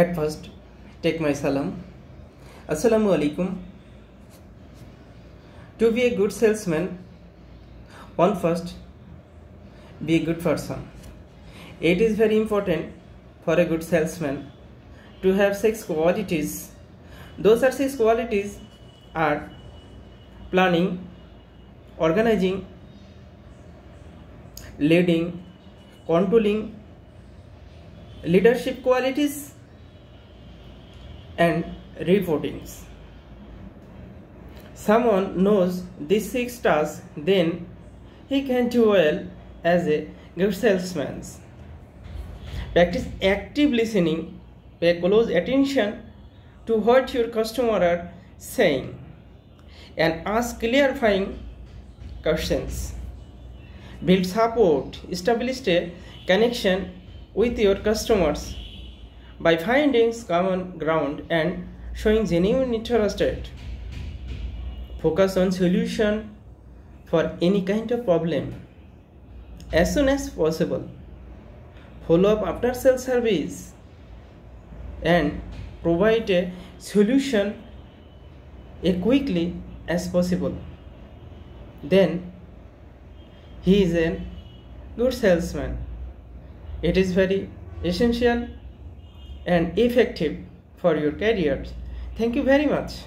At first, take my salam. Assalamu alaikum. To be a good salesman, one first be a good person. It is very important for a good salesman to have 6 qualities. Those are 6 qualities are planning, organizing, leading, controlling, leadership qualities, and reportings. Someone knows these 6 tasks, then he can do well as a good salesman. Practice active listening. Pay close attention to what your customer are saying and ask clarifying questions. Build support. Establish a connection with your customers by finding common ground and showing genuine interest. Focus on solution for any kind of problem as soon as possible. Follow up after sales service and provide a solution as quickly as possible. Then he is a good salesman. It is very essential and effective for your career. Thank you very much.